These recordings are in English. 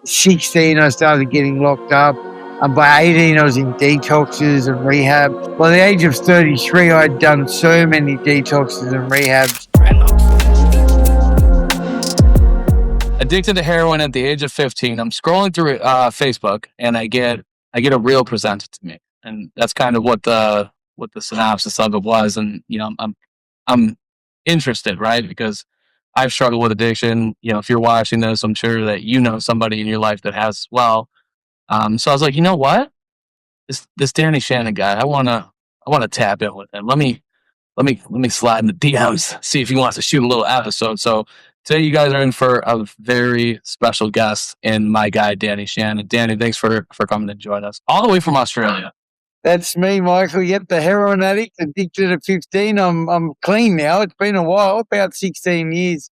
16, I started getting locked up. By 18, I was in detoxes and rehab. By the age of 33, I'd done so many detoxes and rehabs. Addicted to heroin at the age of 15. I'm scrolling through Facebook and I get a reel presented to me, and that's kind of what the synopsis of it was. And I'm interested, right? Because I've struggled with addiction. If you're watching this, I'm sure that you know somebody in your life that has as well. So I was like, you know what? This Danny Shannon guy, I wanna tap in with him. Let me slide in the DMs, see if he wants to shoot a little episode. So today you guys are in for a very special guest in my guy Danny Shannon. Danny, thanks for coming to join us all the way from Australia. That's me, Michael. Yep, the heroin addict, addicted at 15. I'm clean now. It's been a while, about 16 years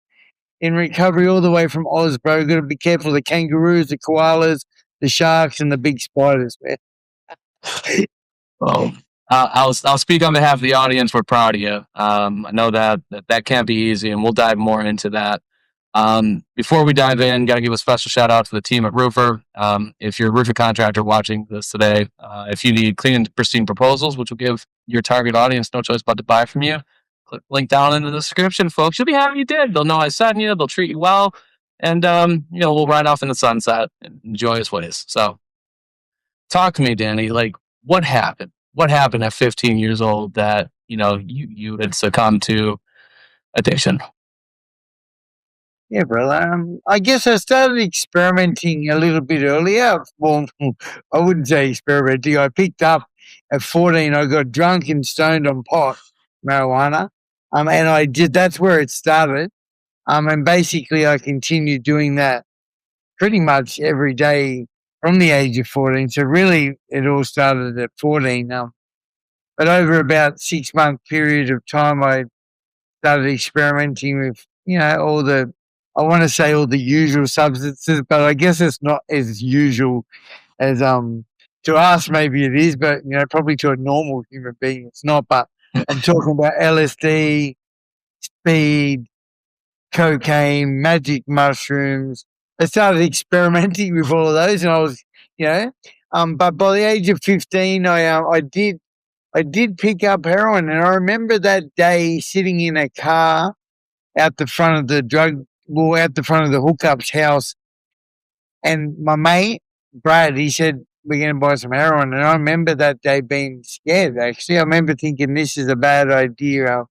in recovery, all the way from Oz, bro. Got to be careful of the kangaroos, the koalas, the sharks, and the big spiders, man. Well, I'll speak on behalf of the audience. We're proud of you. I know that can't be easy, and we'll dive more into that. Before we dive in, got to give a special shout out to the team at Roofer. If you're a roofing contractor watching this today, if you need clean and pristine proposals, which will give your target audience no choice but to buy from you, click the link down in the description, folks. You'll be happy you did. They'll know I sent you. They'll treat you well, and we'll ride off in the sunset and enjoy his ways. So, talk to me, Danny. Like, what happened? What happened at 15 years old that you had succumbed to addiction? Yeah, brother. I guess I started experimenting a little bit earlier. Well, I wouldn't say experimenting. I picked up at 14. I got drunk and stoned on pot, marijuana. And I did. That's where it started. And basically, I continued doing that pretty much every day from the age of 14. So really, it all started at 14. But over about 6-month period of time, I started experimenting with, all the, I want to say all the usual substances, but I guess it's not as usual as, to us, maybe it is, but, probably to a normal human being, it's not. But I'm talking about LSD, speed, cocaine, magic mushrooms. I started experimenting with all of those, and I was, but by the age of 15, I did pick up heroin, and I remember that day sitting in a car out the front of the out the front of the hookup's house, and my mate Brad, he said, "We're going to buy some heroin," and I remember that day being scared. Actually, I remember thinking this is a bad idea.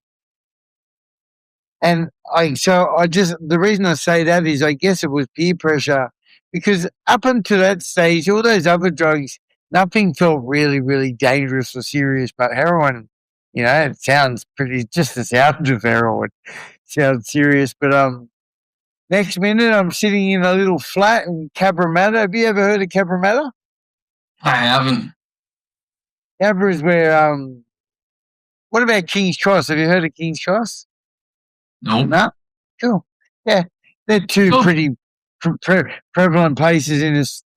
And the reason I say that is I guess it was peer pressure, because up until that stage, all those other drugs, nothing felt really, really dangerous or serious, but heroin, it sounds just the sound of heroin sounds serious. But next minute, I'm sitting in a little flat in Cabramatta. Have you ever heard of Cabramatta? I haven't. Cabra is where, what about King's Cross? Have you heard of King's Cross? Nope. No? Cool. Yeah, they're two pretty prevalent places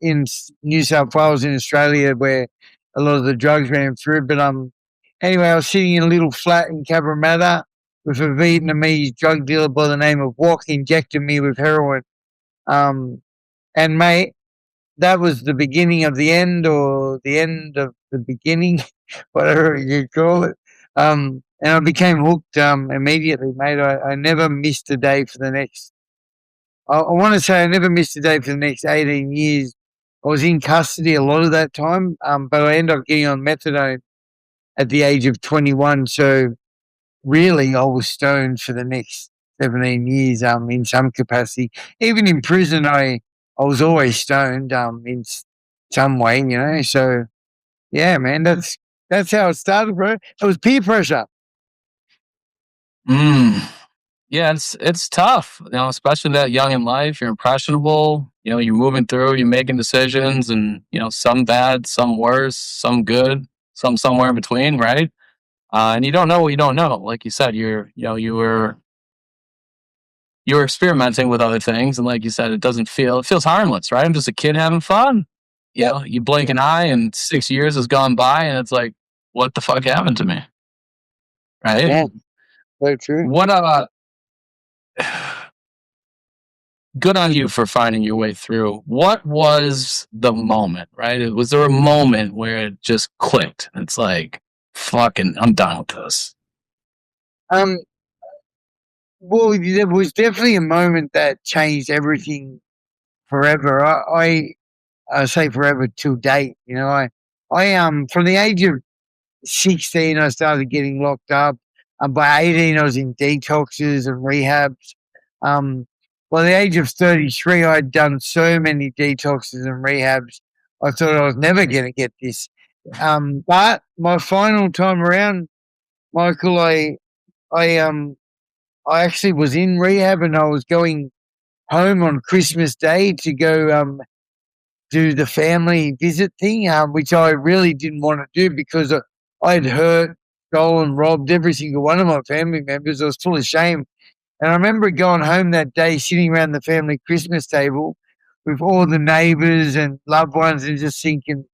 in New South Wales in Australia where a lot of the drugs ran through. But anyway, I was sitting in a little flat in Cabramatta with a Vietnamese drug dealer by the name of Wok injecting me with heroin. And mate, that was the beginning of the end, or the end of the beginning, whatever you call it. And I became hooked immediately, mate. I never missed a day for the next. I want to say I never missed a day for the next 18 years. I was in custody a lot of that time, but I ended up getting on methadone at the age of 21. So really, I was stoned for the next 17 years in some capacity. Even in prison, I was always stoned in some way, So, yeah, man, that's how it started, bro. It was peer pressure. Yeah, it's tough, especially that young in life. You're impressionable. You're moving through. You're making decisions, and some bad, some worse, some good, some somewhere in between, right? And you don't know what you don't know. Like you said, you were experimenting with other things, and like you said, it feels harmless, right? I'm just a kid having fun. You blink an eye, and 6 years has gone by, and it's like, what the fuck happened to me, right? Yeah, very true. What good on you for finding your way through. What was the moment, right? Was there a moment where it just clicked? It's like, fucking, I'm done with this. Um, well, there was definitely a moment that changed everything forever. I say forever till date. From the age of 16, I started getting locked up. By 18, I was in detoxes and rehabs. Um, by the age of 33, I'd done so many detoxes and rehabs. I thought I was never going to get this. But my final time around, Michael, I, um, I actually was in rehab and I was going home on Christmas Day to go do the family visit thing, which I really didn't want to do because I'd hurt, stolen, robbed every single one of my family members. I was full of shame. And I remember going home that day, sitting around the family Christmas table with all the neighbors and loved ones and just thinking,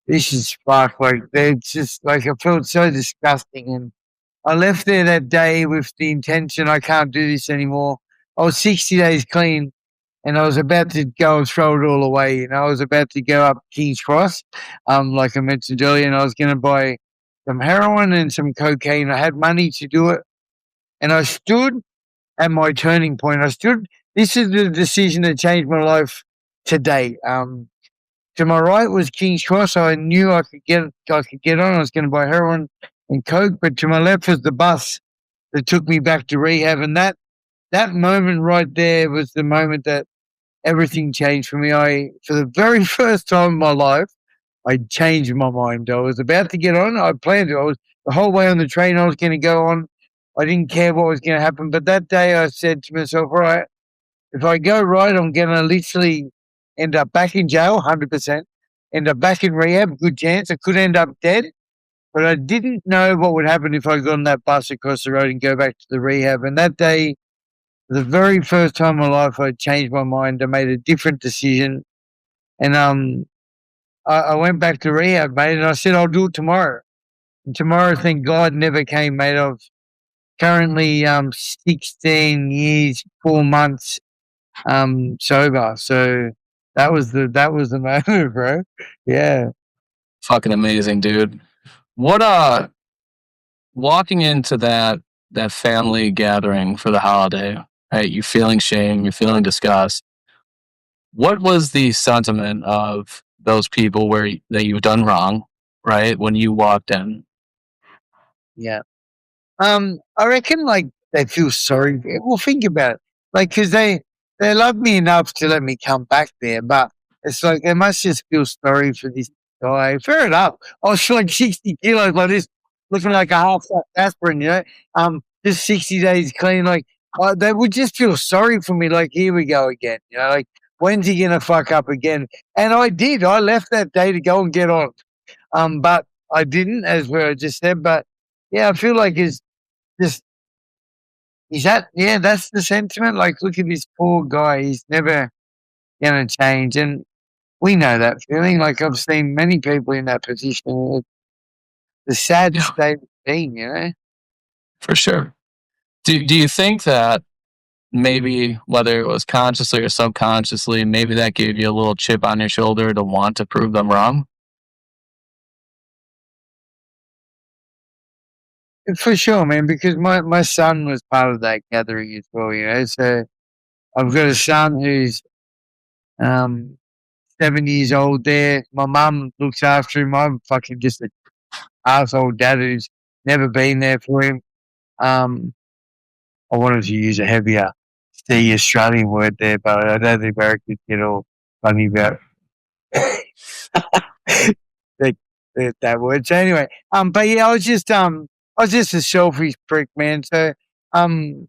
this is fuck. Like, they're just like, I felt so disgusting. And I left there that day with the intention I can't do this anymore. I was 60 days clean and I was about to go and throw it all away. I was about to go up King's Cross, like I mentioned earlier, and I was going to buy some heroin and some cocaine. I had money to do it, and I stood at my turning point. This is the decision that changed my life today. To my right was King's Cross. So I knew I could get on. I was going to buy heroin and coke, but to my left was the bus that took me back to rehab, and that moment right there was the moment that everything changed for me. For the very first time in my life, I changed my mind. I was about to get on. I planned it. I was the whole way on the train. I was going to go on. I didn't care what was going to happen. But that day, I said to myself, "All right, if I go right, I'm going to literally end up back in jail, 100%. End up back in rehab. Good chance. I could end up dead." But I didn't know what would happen if I got on that bus across the road and go back to the rehab. And that day, the very first time in my life, I changed my mind. I made a different decision, and I went back to rehab, mate. And I said I'll do it tomorrow. And tomorrow, thank God, never came, mate. I've currently 16 years, 4 months sober. So that was the moment, bro. Yeah. Fucking amazing, dude. What walking into that family gathering for the holiday, right? You feeling shame, you're feeling disgust. What was the sentiment of those people that you've done wrong, right? When you walked in? Yeah. I reckon like they feel sorry. Well, think about it, like because they love me enough to let me come back there, but it's like they must just feel sorry for this guy. Fair enough. I was like 60 kilos like this, looking like a half aspirin, just 60 days clean. Like they would just feel sorry for me. Like here we go again, like when's he gonna fuck up again? And I did. I left that day to go and get on. But I didn't, as where I just said. But yeah, I feel like it's just that's the sentiment. Like, look at this poor guy. He's never gonna change. And we know that feeling. Like I've seen many people in that position. It's the sad Yeah, state of being. for sure. Do you think that maybe whether it was consciously or subconsciously, maybe that gave you a little chip on your shoulder to want to prove them wrong? For sure, man, because my son was part of that gathering as well. So I've got a son who's um 7 years old there. My mum looks after him. I'm fucking just an asshole dad who's never been there for him. Um I wanted to use a heavier C Australian word there, but I don't think Americans get all funny about that, that word. So anyway, but yeah, I was just a selfish prick, man. Um,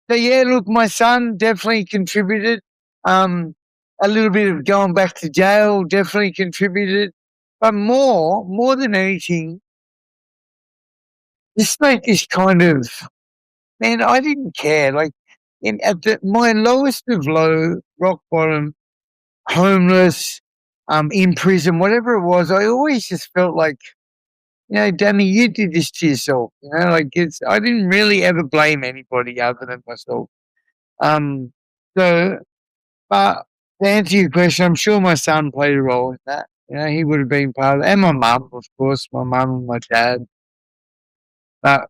so yeah, look, my son definitely contributed. Um, a little bit of going back to jail definitely contributed, but more than anything, just like this kind of man. I didn't care. Like my lowest of low, rock bottom, homeless, in prison, whatever it was, I always just felt like, Danny, you did this to yourself. Like I didn't really ever blame anybody other than myself. Um, So, but to answer your question, I'm sure my son played a role in that. He would have been part of it. And my mum, of course, my mum and my dad. But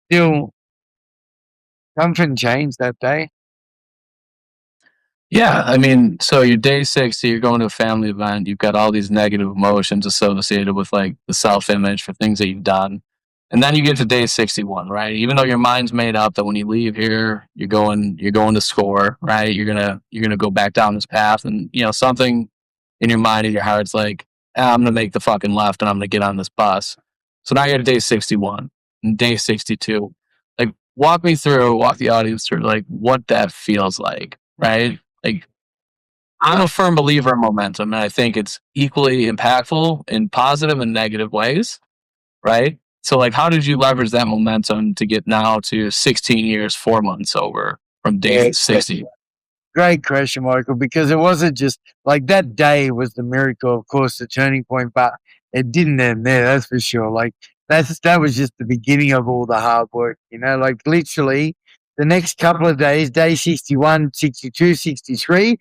still, something changed that day. Yeah, I mean, so you're day 60, you're going to a family event, you've got all these negative emotions associated with like the self image for things that you've done. And then you get to day 61, right? Even though your mind's made up that when you leave here, you're going to score, right? You're gonna go back down this path, and something in your mind and your heart's like, I'm gonna make the fucking left and I'm gonna get on this bus. So now you're at day 61 and day 62. Like walk the audience through like what that feels like, right? Like, I'm a firm believer in momentum, and I think it's equally impactful in positive and negative ways, right? So, like, how did you leverage that momentum to get now to 16 years, 4 months over from day 60? Great question, Michael, because it wasn't just like that day was the miracle, of course, the turning point, but it didn't end there, that's for sure. Like that was just the beginning of all the hard work, like literally the next couple of days, day 61, 62, 63,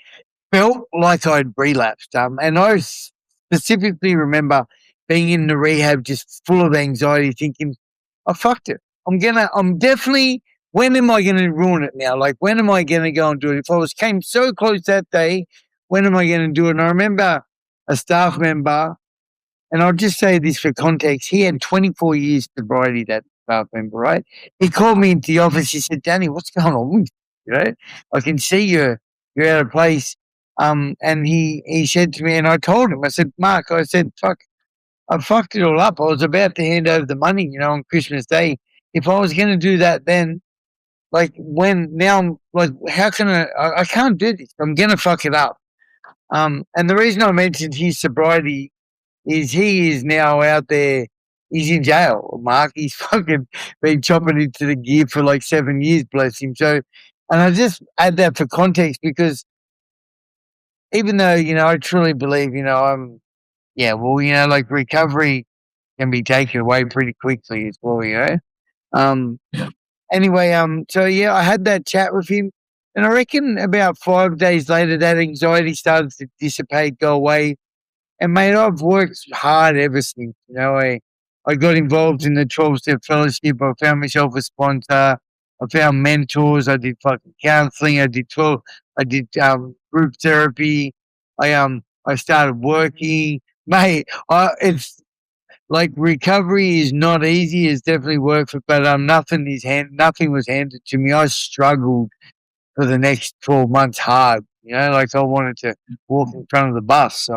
felt like I'd relapsed. And I specifically remember being in the rehab just full of anxiety, thinking, I fucked it. I'm definitely, when am I going to ruin it now? Like, when am I going to go and do it? If I came so close that day, when am I going to do it? And I remember a staff member, and I'll just say this for context, he had 24 years sobriety, that staff member, right? He called me into the office. He said, Danny, what's going on with you? I can see you're out of place. And he said to me, and I told him, I said, Mark, I said, fuck, I fucked it all up. I was about to hand over the money, on Christmas Day. If I was going to do that then, like how can I can't do this. I'm going to fuck it up. And the reason I mentioned his sobriety is he is now out there. He's in jail, Mark. He's fucking been chopping into the gear for like 7 years, bless him. So, and I just add that for context because even though, I truly believe, like recovery can be taken away pretty quickly as well, Um, Yeah. anyway, so yeah, I had that chat with him, and I reckon about 5 days later, that anxiety started to dissipate, go away. And mate, I've worked hard ever since. I got involved in the 12-step fellowship. I found myself a sponsor. I found mentors. I did fucking counseling. I did group therapy. I started working. Mate, it's like recovery is not easy. It's definitely work, but nothing was handed to me. I struggled for the next 12 months hard. Like I wanted to walk in front of the bus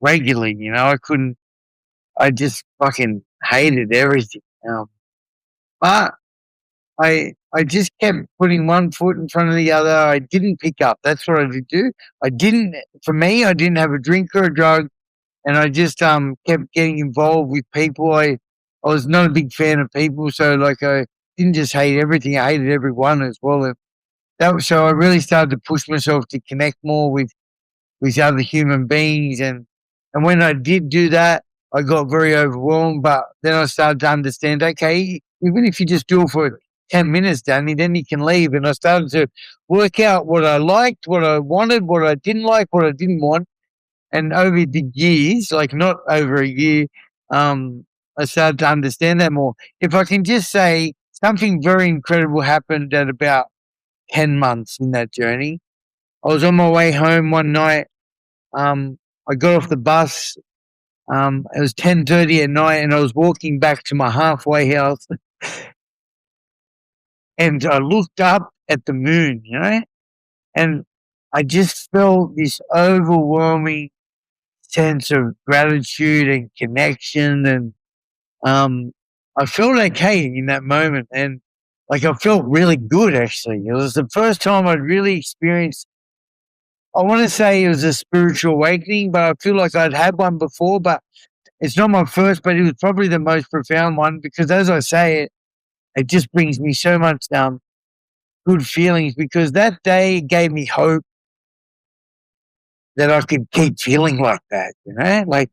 regularly. I couldn't. I just fucking hated everything. But I just kept putting one foot in front of the other. I didn't pick up. That's what I did do. For me, I didn't have a drink or a drug, and I just kept getting involved with people. I was not a big fan of people, so like I didn't just hate everything. I hated everyone as well. So I really started to push myself to connect more with other human beings, and when I did do that, I got very overwhelmed. But then I started to understand, okay, even if you just do it for 10 minutes, Danny, then you can leave. And I started to work out what I liked, what I wanted, what I didn't like, what I didn't want. And over the years, like not over a year, I started to understand that more. If I can just say, something very incredible happened at about 10 months in that journey. I was on my way home one night. I got off the bus. It was 10:30 at night, and I was walking back to my halfway house, and I looked up at the moon, and I just felt this overwhelming sense of gratitude and connection, and I felt okay in that moment, and like I felt really good actually. It was the first time I'd really experienced. I want to say it was a spiritual awakening, but I feel like I'd had one before, but it's not my first, but it was probably the most profound one because as I say it, it just brings me so much good feelings because that day gave me hope that I could keep feeling like that, like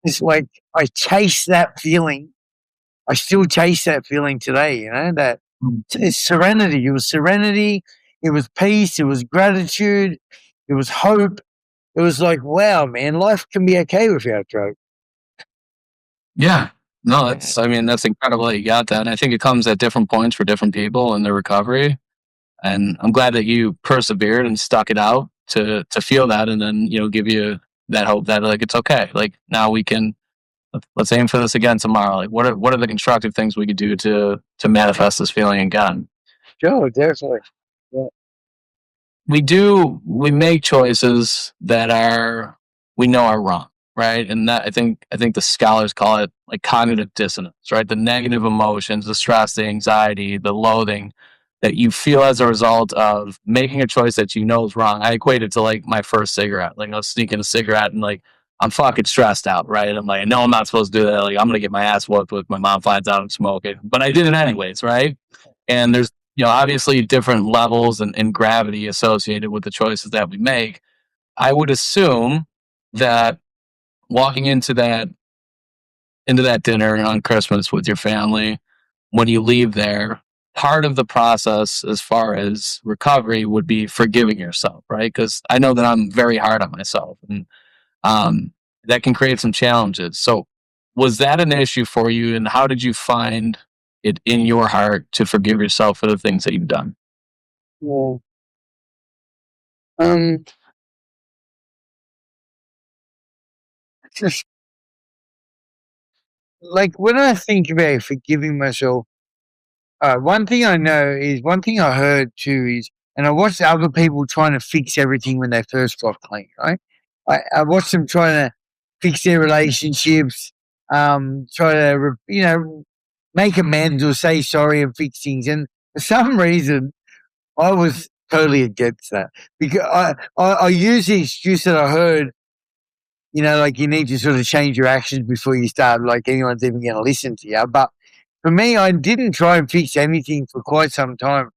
it's like I chase that feeling. I still chase that feeling today, that it's serenity. It was serenity. it was peace, it was gratitude, it was hope. It was like, wow, man, life can be okay without drugs. Yeah. No, that's incredible that you got that. And I think it comes at different points for different people in their recovery. And I'm glad that you persevered and stuck it out to feel that, and then give you that hope that like it's okay. Like now we can let's aim for this again tomorrow. Like what are the constructive things we could do to manifest this feeling again? Sure, definitely. Yeah. We make choices that we know are wrong, right? And that I think the scholars call it like cognitive dissonance, right? The negative emotions, the stress, the anxiety, the loathing that you feel as a result of making a choice that you know is wrong. I equate it to like my first cigarette. Like I was sneaking a cigarette and like I'm fucking stressed out, right? I'm like, no, I'm not supposed to do that. Like I'm gonna get my ass whooped if my mom finds out I'm smoking. But I did it anyways, right? And there's obviously different levels and gravity associated with the choices that we make. I would assume that walking into that dinner on Christmas with your family, when you leave there, part of the process as far as recovery would be forgiving yourself, right? Because I know that I'm very hard on myself, and um, that can create some challenges. So, was that an issue for you, and how did you find it in your heart to forgive yourself for the things that you've done? Yeah. Um, just like when I think about forgiving myself, one thing I know is one thing I heard too is, and I watched other people trying to fix everything when they first got clean, right? I watched them trying to fix their relationships, try to, make amends or say sorry and fix things. And for some reason, I was totally against that because I use the excuse that I heard, like you need to sort of change your actions before you start, like anyone's even going to listen to you. But for me, I didn't try and fix anything for quite some time,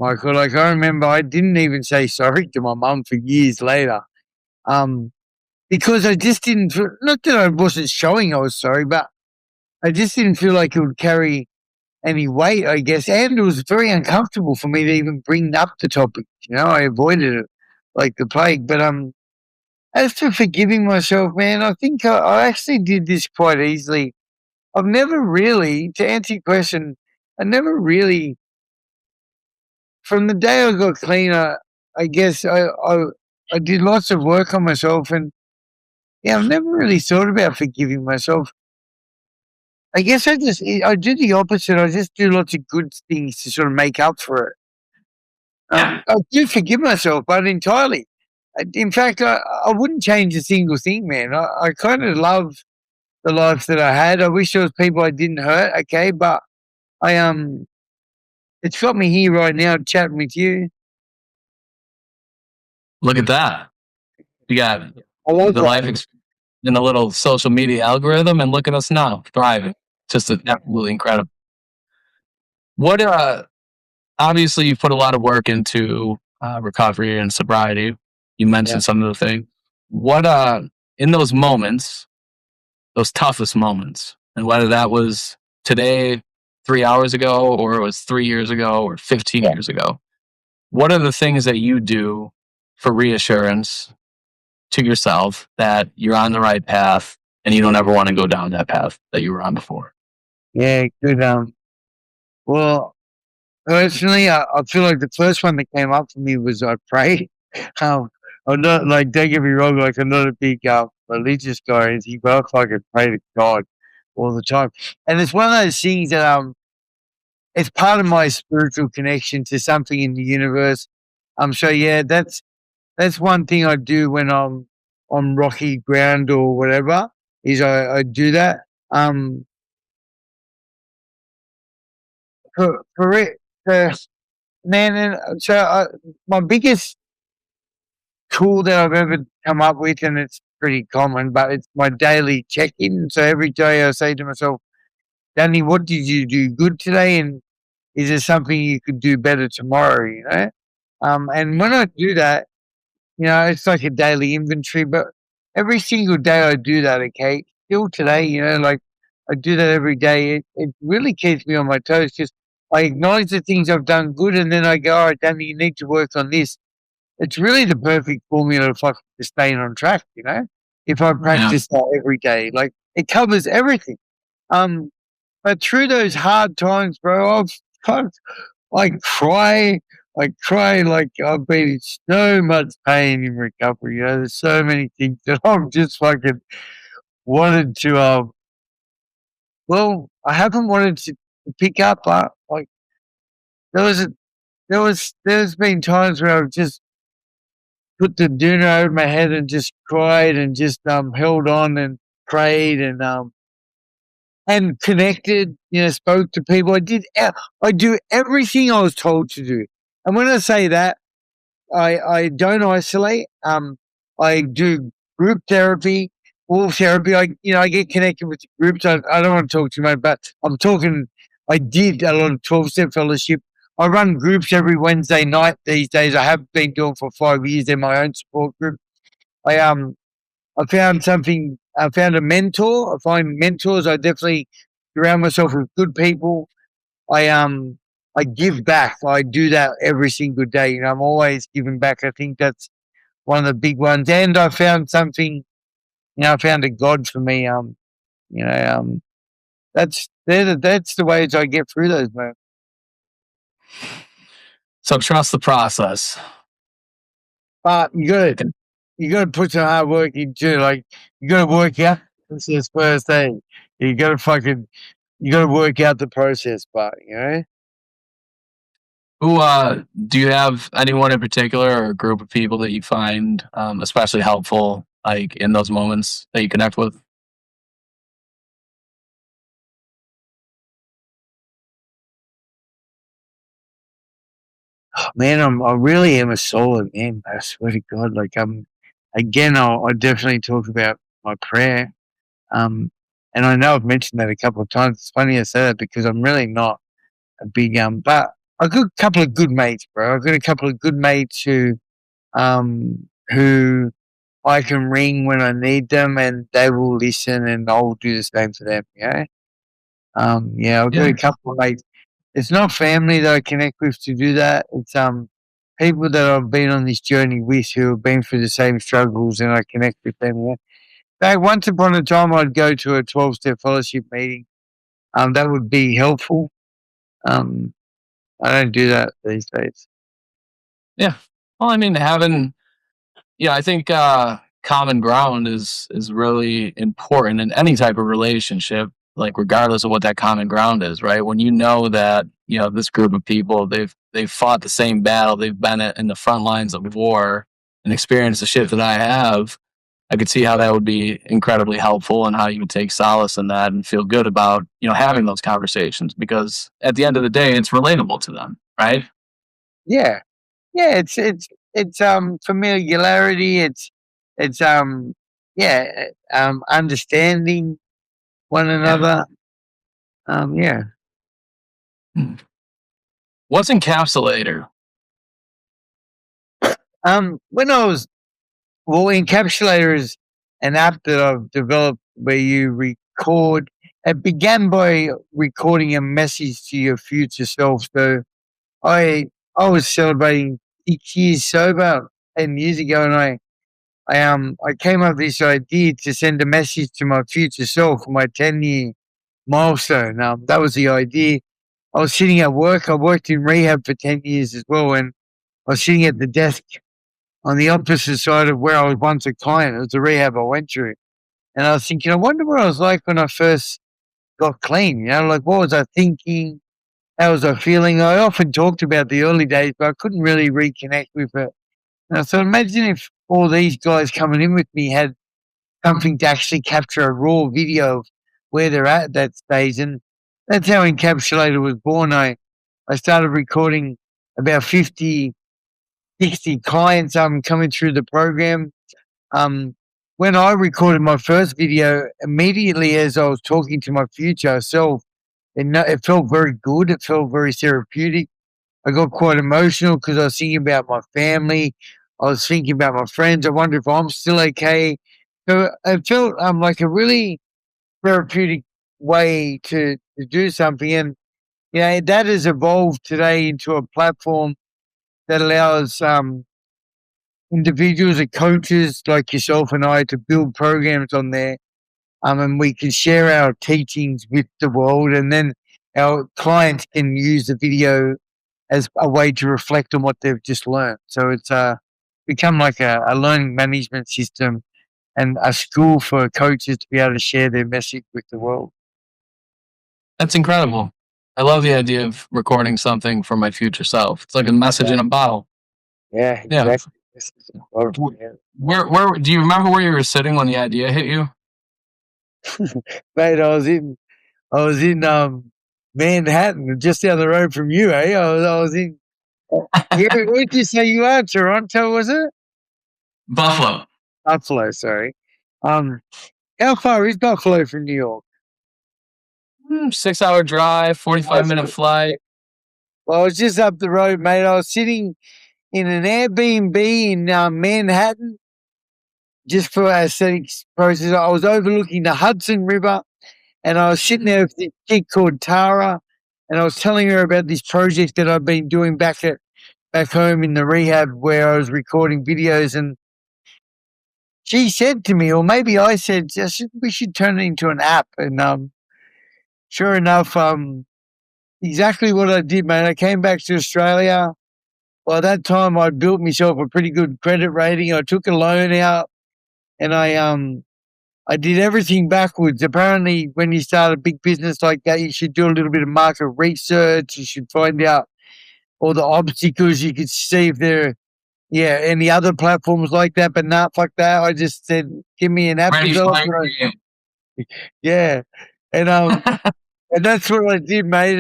Michael. Like I remember I didn't even say sorry to my mum for years later. Um, because I just didn't feel, not that I wasn't showing I was sorry, but I just didn't feel like it would carry any weight, I guess. And it was very uncomfortable for me to even bring up the topic. I avoided it like the plague. But as for forgiving myself, man, I think I actually did this quite easily. I've never really, to answer your question, I never really, from the day I got cleaner, I guess I did lots of work on myself, and yeah, I've never really thought about forgiving myself. I guess I do the opposite. I just do lots of good things to sort of make up for it. I do forgive myself, but entirely. In fact, I wouldn't change a single thing, man. I kind of love the life that I had. I wish there was people I didn't hurt, okay, but I it's got me here right now chatting with you. Look at that. You got I love the that. life in the little social media algorithm, and look at us now, thriving. Just absolutely incredible. What obviously you've put a lot of work into recovery and sobriety. You mentioned Yeah. some of the things. What in those moments, those toughest moments, and whether that was today, 3 hours ago, or it was 3 years ago, or 15 years ago, what are the things that you do for reassurance to yourself that you're on the right path and you don't ever want to go down that path that you were on before? Yeah, good. Well, personally, I feel like the first one that came up for me was I pray. I'm not like, don't get me wrong, like I'm not a big religious guy or anything, but I fucking pray to God all the time. And it's one of those things that it's part of my spiritual connection to something in the universe. So yeah, that's one thing I do when I'm on rocky ground or whatever, is I do that. Um, for it, man, and so my biggest tool that I've ever come up with, and it's pretty common, but it's my daily check-in. So every day I say to myself, Danny, what did you do good today? And is there something you could do better tomorrow? And when I do that, it's like a daily inventory, but every single day I do that, okay? Still today, like I do that every day. It really keeps me on my toes because I acknowledge the things I've done good, and then I go, all right, Danny, you need to work on this. It's really the perfect formula for staying on track, you know? If I Yeah. practice that every day, like it covers everything. Um, but through those hard times, bro, I've kind of, I cry like I've been in so much pain in recovery. You know, there's so many things that I've just fucking wanted to. Well, I haven't wanted to pick up. Like there was a, there's been times where I've just put the doona over my head and just cried and just held on and prayed and connected, you know, spoke to people. I do everything I was told to do. And when I say that, I don't isolate. I do group therapy, all therapy. I get connected with groups. I don't want to talk too much, but I'm talking. I did a lot of 12-step fellowship. I run groups every Wednesday night these days. I have been doing for 5 years in my own support group. I I found something. I found a mentor. I find mentors. I definitely surround myself with good people. I give back. I do that every single day. You know, I'm always giving back. I think that's one of the big ones. And I found something. You know, I found a God for me. You know, that's the ways I get through those moments. So trust the process. But you gotta put some hard work into. Like you gotta work out. This is first thing. You gotta work out the process part. You know. Who do you have anyone in particular or a group of people that you find especially helpful, like in those moments that you connect with? Man, I really am a solid man. I swear to God. Like again, I definitely talk about my prayer. Um, and I know I've mentioned that a couple of times. It's funny I say that because I'm really not a big but I've got a couple of good mates, bro. I've got a couple of good mates who I can ring when I need them, and they will listen, and I'll do the same for them. Yeah, I've got Yeah. a couple of mates. It's not family that I connect with to do that. It's people that I've been on this journey with who have been through the same struggles, and I connect with them. Yeah. Like once upon a time, I'd go to a 12-step fellowship meeting. That would be helpful. Um, I don't do that these days. Yeah. Well, I mean, having yeah, I think common ground is really important in any type of relationship, like regardless of what that common ground is, right? When you know that this group of people they've fought the same battle, they've been in the front lines of war and experienced the shit that I have. I could see how that would be incredibly helpful and how you would take solace in that and feel good about having those conversations because at the end of the day, it's relatable to them, right? Yeah, yeah. It's familiarity. It's yeah understanding one Yeah. another. Yeah. Hmm. What's Encapsulator? When I was Encapsulator is an app that I've developed where you record. It began by recording a message to your future self. So I I was celebrating 6 years sober 10 years ago, and I came up with this idea to send a message to my future self for my 10-year milestone. That was the idea. I was sitting at work. I worked in rehab for 10 years as well, and I was sitting at the desk on the opposite side of where I was once a client. It was the rehab I went through. And I was thinking, I wonder what I was like when I first got clean. You know, like what was I thinking? How was I feeling? I often talked about the early days, but I couldn't really reconnect with it. And I thought, imagine if all these guys coming in with me had something to actually capture a raw video of where they're at that stage. And that's how Encapsulator was born. I started recording about 50, 60 clients coming through the program. Um, when I recorded my first video, immediately as I was talking to my future self, it felt very good. It felt very therapeutic. I got quite emotional because I was thinking about my family. I was thinking about my friends. I wonder if I'm still okay. So it felt like a really therapeutic way to do something. And that has evolved today into a platform that allows individuals and coaches like yourself and I to build programs on there. And we can share our teachings with the world, and then our clients can use the video as a way to reflect on what they've just learned. So it's become like a learning management system and a school for coaches to be able to share their message with the world. That's incredible. I love the idea of recording something for my future self. It's like a message in a bottle. Yeah, Yeah. exactly. Where do you remember where you were sitting when the idea hit you? Mate, I was in Manhattan, just down the road from you, eh? I was in. Where'd you say you are? Toronto, was it? Buffalo. Buffalo, sorry. How far is Buffalo from New York? 6-hour drive, 45-minute flight. Well, I was just up the road, mate. I was sitting in an Airbnb in Manhattan just for aesthetics process. I was overlooking the Hudson River, and I was sitting there with this chick called Tara, and I was telling her about this project that I've been doing back home in the rehab where I was recording videos, and she said to me, or maybe I said, we should turn it into an app. And sure enough, exactly what I did, mate. I came back to Australia. By that time, I'd built myself a pretty good credit rating. I took a loan out, and I did everything backwards. Apparently, when you start a big business like that, you should do a little bit of market research. You should find out all the obstacles. You could see if there any other platforms like that, but not fuck that. I just said, give me an app developer. Yeah. And and that's what I did, mate.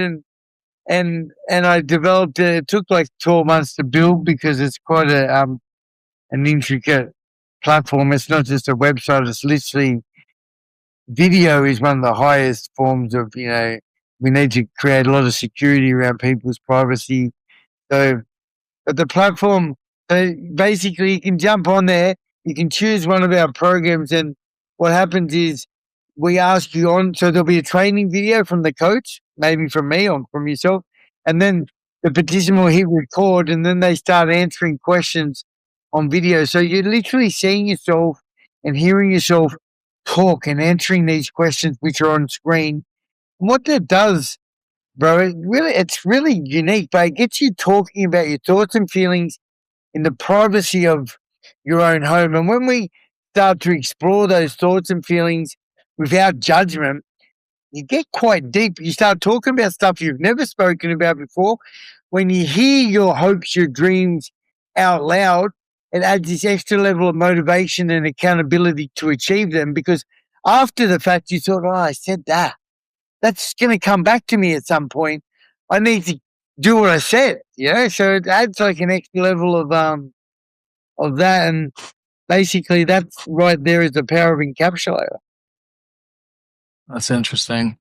And I developed it. It took like 12 months to build because it's quite an intricate platform. It's not just a website, it's literally video is one of the highest forms of, we need to create a lot of security around people's privacy. So but the platform, basically, you can jump on there. You can choose one of our programs, and what happens is we ask you on. So there'll be a training video from the coach, maybe from me or from yourself, and then the participant will hit record, and then they start answering questions on video. So you're literally seeing yourself and hearing yourself talk and answering these questions, which are on screen. And what that does, bro, it's really unique, but it gets you talking about your thoughts and feelings in the privacy of your own home. And when we start to explore those thoughts and feelings without judgment, you get quite deep. You start talking about stuff you've never spoken about before. When you hear your hopes, your dreams out loud, it adds this extra level of motivation and accountability to achieve them, because after the fact, you thought, I said that. That's going to come back to me at some point. I need to do what I said, So it adds like an extra level of that, and basically that's right there is the power of Encapsulator. That's interesting.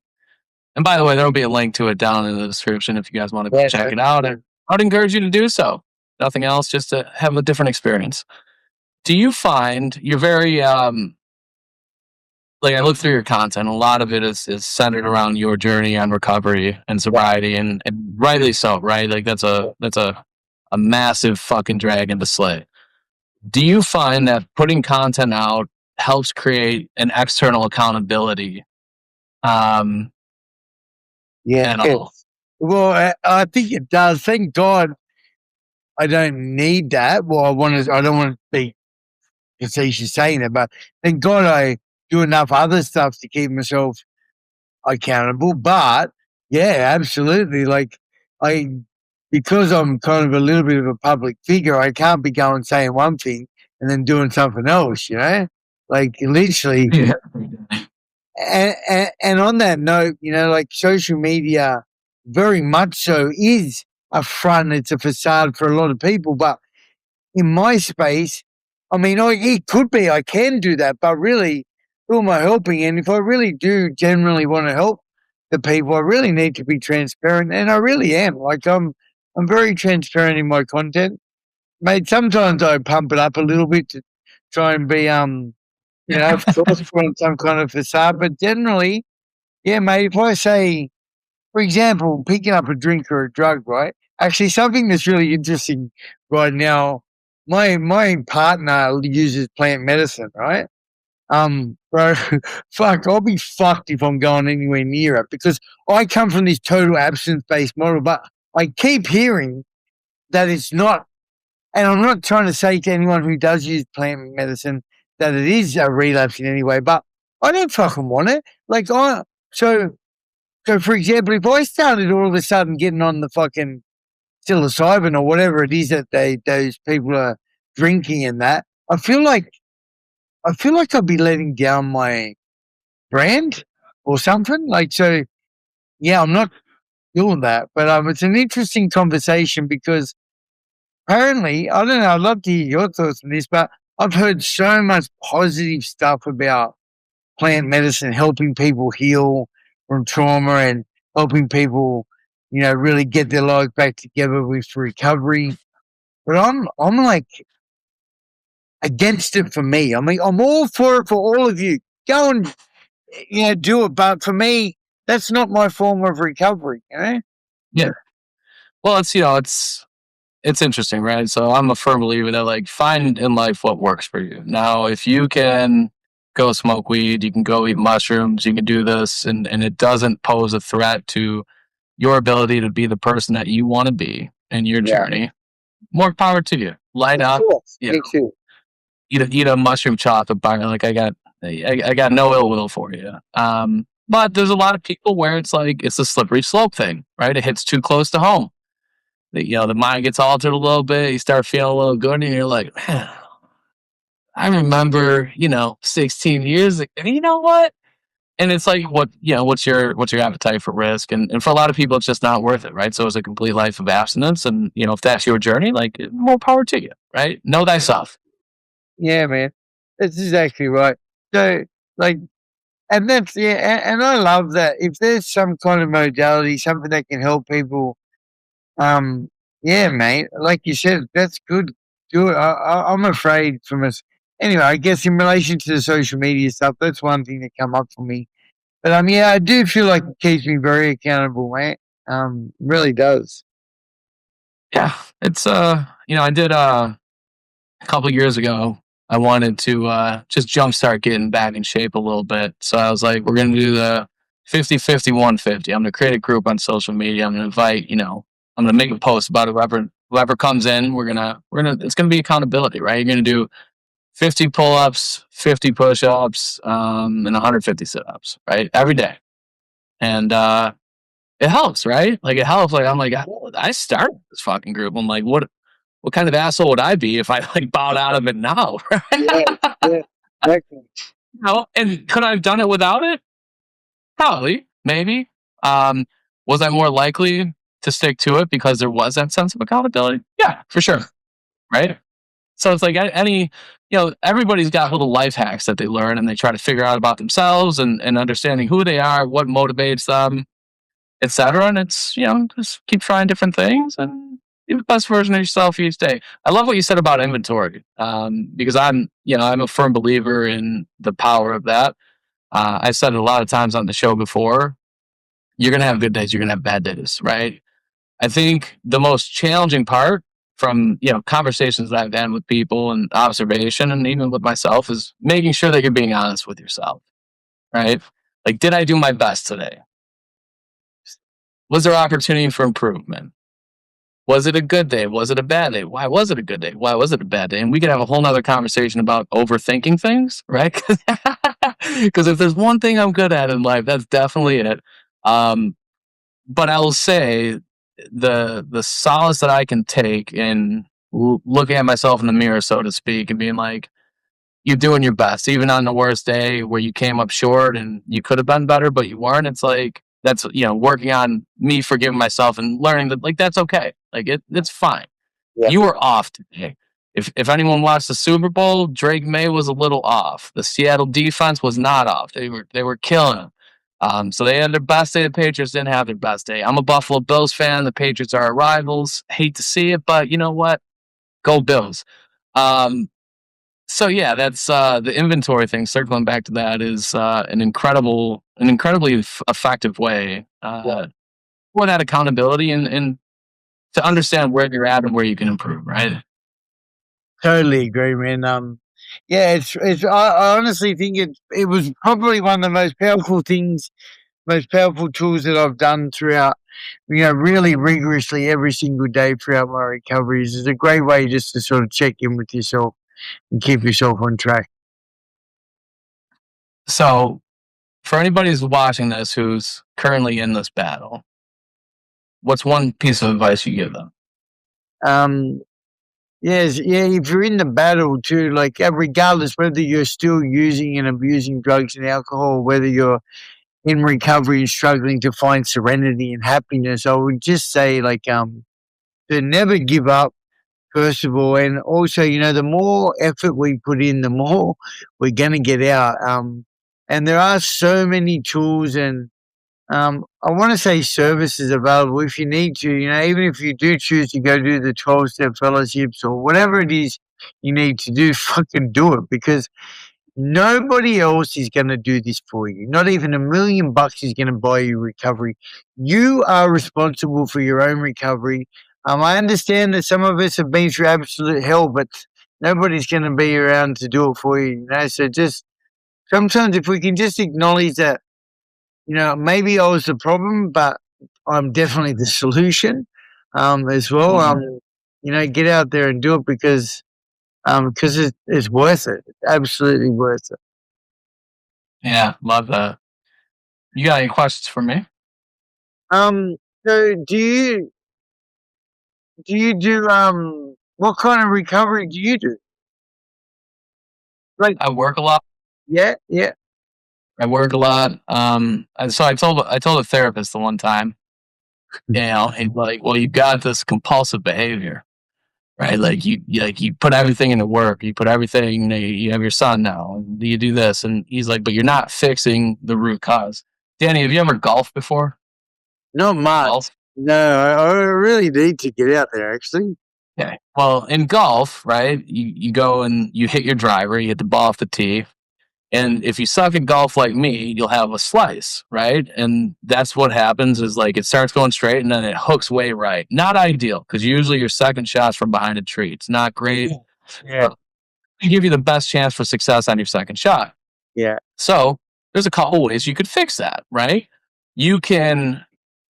And by the way, there will be a link to it down in the description if you guys want to check it out. And I would encourage you to do so. Nothing else, just to have a different experience. Do you find you're very like I look through your content, a lot of it is centered around your journey on recovery and sobriety, and rightly so, right? Like that's a massive fucking dragon to slay. Do you find that putting content out helps create an external accountability? Well, I think it does. Thank God I don't need that. Well, I don't want to be facetious saying it, but thank God I do enough other stuff to keep myself accountable. But yeah, absolutely. Like because I'm kind of a little bit of a public figure, I can't be going saying one thing and then doing something else, like literally. Yeah. And on that note, like social media very much so is a front, it's a facade for a lot of people. But in my space, I mean, it could be, I can do that, but really, who am I helping? And if I really do generally want to help the people, I really need to be transparent, and I really am. Like I'm very transparent in my content, mate. Sometimes I pump it up a little bit to try and be, of course, put on some kind of facade. But generally, yeah, mate. If I say for example, picking up a drink or a drug, right? Actually, something that's really interesting right now. My partner uses plant medicine, right? Bro, fuck, I'll be fucked if I'm going anywhere near it because I come from this total absence-based model, but I keep hearing that it's not, and I'm not trying to say to anyone who does use plant medicine that it is a relapse in any way, but I don't fucking want it. Like, so, so for example, if I started all of a sudden getting on the fucking psilocybin or whatever it is that those people are drinking and that, I feel like I'll be letting down my brand or something. Like, so yeah, I'm not doing that, but it's an interesting conversation because apparently, I don't know, I'd love to hear your thoughts on this, but I've heard so much positive stuff about plant medicine helping people heal from trauma and helping people, really get their lives back together with recovery. But I'm like against it for me. I mean, I'm all for it for all of you. Go and do it, but for me, that's not my form of recovery. Yeah. Well, it's interesting, right? So I'm a firm believer that like find in life what works for you. Now, if you can go smoke weed, you can go eat mushrooms, you can do this, and it doesn't pose a threat to your ability to be the person that you want to be in your journey. More power to you. Light up. Me too. Eat a mushroom chocolate bar. Like I got no ill will for you. But there's a lot of people where it's like it's a slippery slope thing, right? It hits too close to home. The mind gets altered a little bit. You start feeling a little good, and you're like, man, I remember, 16 years ago. And you know what? And it's like, what's your appetite for risk? And for a lot of people, it's just not worth it, right? So it's a complete life of abstinence. And, if that's your journey, like more power to you, right? Know thyself. Yeah, man. That's exactly right. So, like, and that's, and I love that. If there's some kind of modality, something that can help people, yeah, mate, like you said, that's good. Do it. I'm afraid from us. Anyway, I guess in relation to the social media stuff, that's one thing that come up for me. But yeah, I do feel like it keeps me very accountable, mate. Really does. Yeah, it's I did a couple years ago. I wanted to just jumpstart getting back in shape a little bit. So I was like, we're gonna do the 50-50-150. I'm gonna create a group on social media. I'm gonna invite, I'm gonna make a post about whoever comes in. It's gonna be accountability, right? You're gonna do 50 pull-ups, 50 push-ups, and 150 sit-ups, right? Every day. And it helps, right? Like it helps. Like I'm like, I started this fucking group. I'm like, what kind of asshole would I be if I like bowed out of it now? Yeah, exactly. And could I have done it without it? Probably, maybe. Was I more likely to stick to it because there was that sense of accountability? Yeah, for sure. Right. So it's like everybody's got little life hacks that they learn and they try to figure out about themselves and understanding who they are, what motivates them, etc. And it's, just keep trying different things and be the best version of yourself each day. I love what you said about inventory, because I'm a firm believer in the power of that. I've said it a lot of times on the show before. You're going to have good days. You're going to have bad days, right? I think the most challenging part from, conversations that I've had with people and observation and even with myself is making sure that you're being honest with yourself, right? Like, did I do my best today? Was there opportunity for improvement? Was it a good day? Was it a bad day? Why was it a good day? Why was it a bad day? And we could have a whole nother conversation about overthinking things, right? Because if there's one thing I'm good at in life, that's definitely it. But I will say the solace that I can take in looking at myself in the mirror, so to speak, and being like, you're doing your best, even on the worst day where you came up short and you could have been better, but you weren't. It's like, that's, working on me forgiving myself and learning that, like, that's okay. Like, it's fine. Yeah. You were off today. If anyone watched the Super Bowl, Drake May was a little off. The Seattle defense was not off. They were killing him. So they had their best day. The Patriots didn't have their best day. I'm a Buffalo Bills fan. The Patriots are our rivals. Hate to see it, but you know what? Go Bills. So yeah, that's the inventory thing. Circling back to that is an incredibly effective way for that accountability and to understand where you're at and where you can improve, right? Totally agree, man. Yeah, I honestly think it was probably one of the most powerful things, most powerful tools that I've done throughout, really rigorously every single day throughout my recoveries. It's a great way just to sort of check in with yourself and keep yourself on track. So, for anybody who's watching this who's currently in this battle, what's one piece of advice you give them? Um, yes, yeah. If you're in the battle too, like regardless whether you're still using and abusing drugs and alcohol, whether you're in recovery and struggling to find serenity and happiness, I would just say to never give up. First of all, and also, the more effort we put in, the more we're gonna get out. And there are so many tools and I want to say services available if you need to. Even if you do choose to go do the 12-step fellowships or whatever it is you need to do, fucking do it because nobody else is going to do this for you. Not even $1 million is going to buy you recovery. You are responsible for your own recovery. I understand that some of us have been through absolute hell, but nobody's going to be around to do it for you. So just sometimes if we can just acknowledge that, maybe I was the problem, but I'm definitely the solution as well. Get out there and do it because it's worth it. It's absolutely worth it. Yeah, love that. You got any questions for me? Um, so do you do what kind of recovery do you do? Like, I work a lot. yeah, yeah. I work a lot. And so I told a therapist the one time, he's like, "Well, you got this compulsive behavior, right? Like you put everything into work. You put everything. You have your son now. You do this." And he's like, "But you're not fixing the root cause." Danny, have you ever golfed before? Not much. Golf. No, I really need to get out there actually. Okay. Well, in golf, right? You go and you hit your driver. You hit the ball off the tee. And if you suck at golf like me, you'll have a slice, right? And that's what happens is like it starts going straight and then it hooks way right. Not ideal because usually your second shot's from behind a tree. It's not great. Yeah, To give you the best chance for success on your second shot. yeah. So there's a couple ways you could fix that, right? You can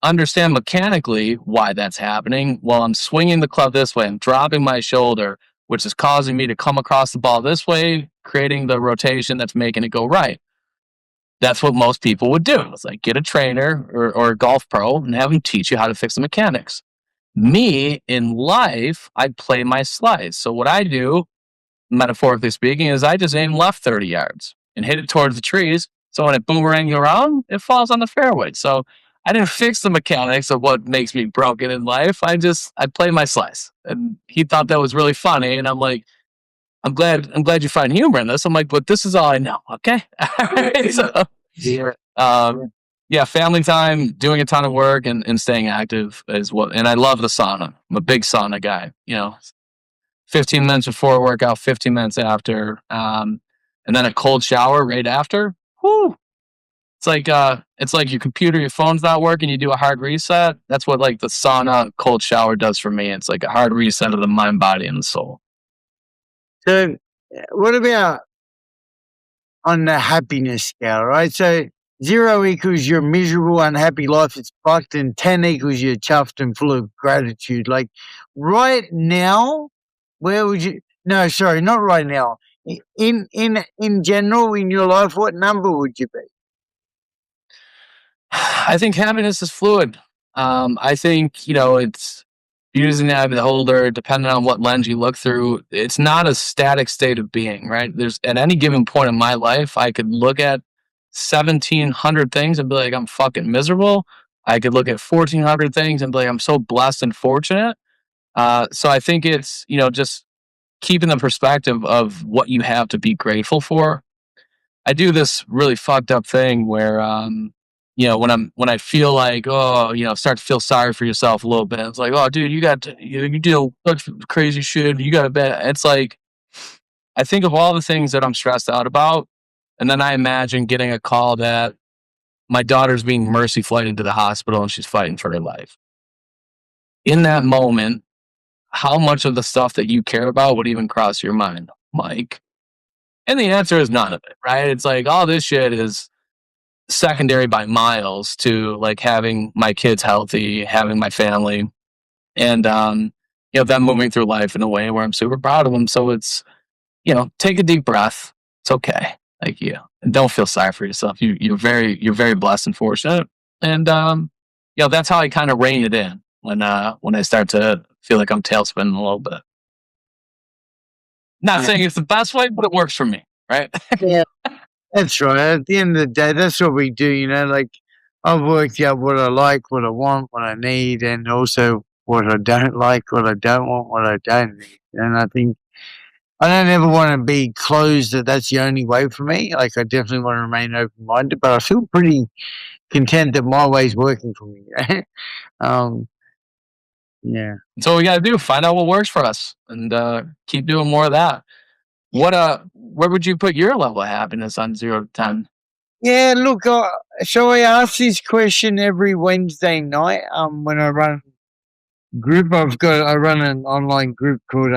understand mechanically why that's happening. Well, I'm swinging the club this way, I'm dropping my shoulder, which is causing me to come across the ball this way, creating the rotation that's making it go right. That's what most people would do. It's like get a trainer or a golf pro and have them teach you how to fix the mechanics. Me in life, I play my slice. So what I do, metaphorically speaking, is I just aim left 30 yards and hit it towards the trees. So when it boomerangs around, it falls on the fairway. So I didn't fix the mechanics of what makes me broken in life. I play my slice. And he thought that was really funny. And I'm like, I'm glad you find humor in this. I'm like, but this is all I know. Okay. So, Yeah. yeah, family time, doing a ton of work and staying active is what, and I love the sauna. I'm a big sauna guy, 15 minutes before a workout, 15 minutes after, and then a cold shower right after. Whoo! It's like your computer, your phone's not working. You do a hard reset. That's what like the sauna, cold shower does for me. It's like a hard reset of the mind, body, and the soul. So what about on the happiness scale, right? So 0 equals you're miserable, unhappy life, it's fucked, and 10 equals you're chuffed and full of gratitude. Like right now, where would you? No, sorry, not right now. In general, in your life, what number would you be? I think happiness is fluid. I think it's using that beholder, depending on what lens you look through. It's not a static state of being, right? There's at any given point in my life, I could look at 1,700 things and be like, I'm fucking miserable. I could look at 1,400 things and be like, I'm so blessed and fortunate. So I think it's just keeping the perspective of what you have to be grateful for. I do this really fucked up thing where when I feel like start to feel sorry for yourself a little bit. It's like, oh dude, you do such crazy shit. You got to bet. It's like I think of all the things that I'm stressed out about, and then I imagine getting a call that my daughter's being mercy flighted to the hospital and she's fighting for her life. In that moment, how much of the stuff that you care about would even cross your mind, Mike? And the answer is none of it, right? It's like all this shit is secondary by miles to like having my kids healthy, having my family, and them moving through life in a way where I'm super proud of them. So it's, take a deep breath. It's okay. Like, don't feel sorry for yourself. You're very blessed and fortunate. And that's how I kind of rein it in when I start to feel like I'm tailspinning a little bit. Not saying it's the best way, but it works for me, right? Yeah, that's right. At the end of the day, that's what we do. Like I've worked out what I like, what I want, what I need, and also what I don't like, what I don't want, what I don't need. And I think I don't ever want to be closed that that's the only way for me. Like I definitely want to remain open minded, but I feel pretty content that my way's working for me. Yeah. So we got to do, find out what works for us and keep doing more of that. Where would you put your level of happiness on 0 to 10? Yeah, look, so I ask this question every Wednesday night. When I run group, I run an online group called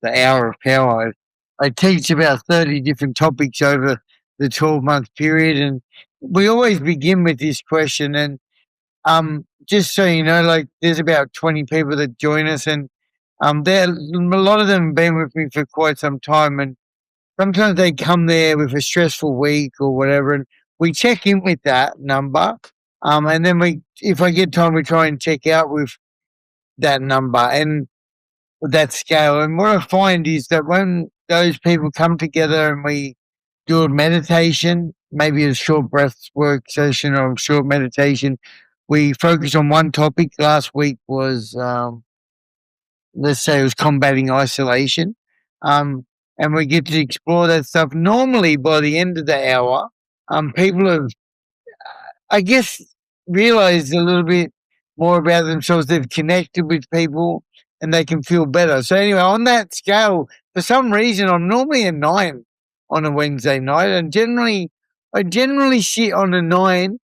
the Hour of Power. I teach about 30 different topics over the 12-month period, and we always begin with this question. And just so you know, like there's about 20 people that join us, and a lot of them have been with me for quite some time, and sometimes they come there with a stressful week or whatever, and we check in with that number. And then if I get time, we try and check out with that number and that scale. And what I find is that when those people come together and we do a meditation, maybe a short breath work session or a short meditation, we focus on one topic. Last week was, let's say, it was combating isolation. And we get to explore that stuff. Normally, by the end of the hour, people have, I guess, realized a little bit more about themselves. They've connected with people and they can feel better. So, anyway, on that scale, for some reason, I'm normally a 9 on a Wednesday night. And I generally sit on a 9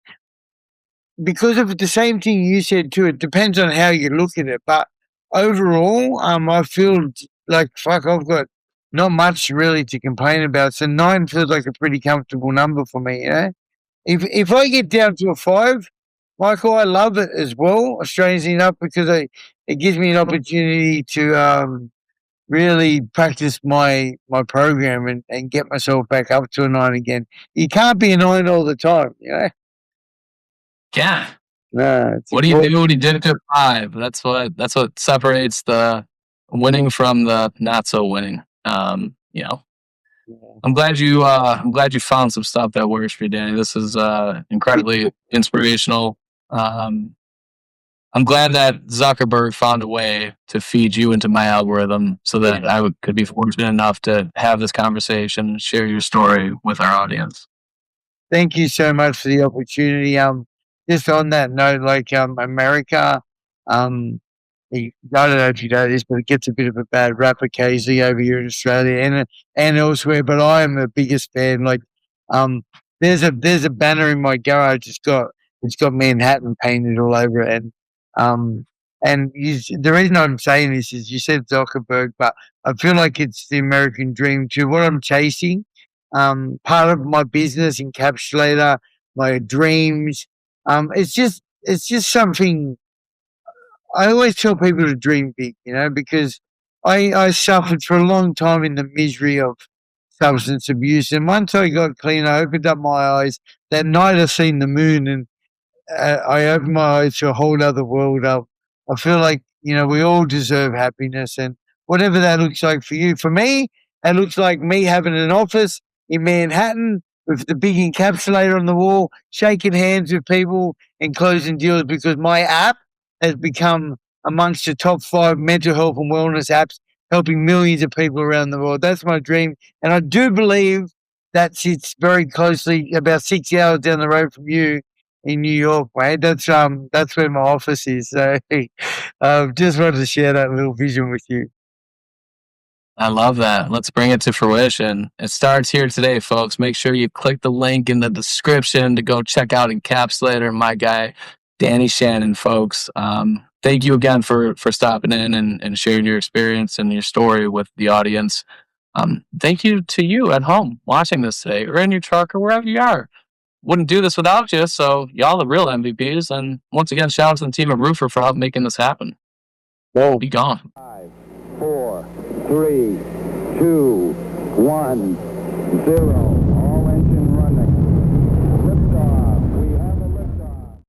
because of the same thing you said too. It depends on how you look at it. But overall, I feel like, fuck, I've got not much really to complain about. So 9 feels like a pretty comfortable number for me, If I get down to a 5, Michael, I love it as well, strangely enough, because it gives me an opportunity to really practice my program and get myself back up to a 9 again. You can't be a 9 all the time, Yeah. No, what do you do when you did it to 5? That's what separates the winning from the not so winning. I'm glad you found some stuff that works for you, Danny. This is incredibly inspirational. I'm glad that Zuckerberg found a way to feed you into my algorithm so that I could be fortunate enough to have this conversation and share your story with our audience. Thank you so much for the opportunity. Just on that note, like America, I don't know if you know this, but it gets a bit of a bad rap occasionally over here in Australia and elsewhere. But I am the biggest fan. Like, there's a banner in my garage. It's got Manhattan painted all over it, the reason I'm saying this is you said Zuckerberg, but I feel like it's the American dream too. What I'm chasing, part of my business, Encapsulator, my dreams. It's just something. I always tell people to dream big, because I suffered for a long time in the misery of substance abuse, and once I got clean, I opened up my eyes. That night I seen the moon, and I opened my eyes to a whole other world. I feel like, we all deserve happiness, and whatever that looks like for you. For me, it looks like me having an office in Manhattan with the big encapsulator on the wall, shaking hands with people and closing deals, because my app has become amongst the top 5 mental health and wellness apps, helping millions of people around the world. That's my dream. And I do believe that sits very closely about 6 hours down the road from you in New York, mate. That's where my office is. So just wanted to share that little vision with you. I love that. Let's bring it to fruition. It starts here today, folks. Make sure you click the link in the description to go check out Encapsulator, my guy, Danny Shannon, folks. Thank you again for stopping in and sharing your experience and your story with the audience. Thank you to you at home watching this today or in your truck or wherever you are. Wouldn't do this without you, so y'all the real MVPs. And once again, shout out to the team at Roofer for helping making this happen. Whoa, be gone. 5, 4, 3, 2, 1, 0.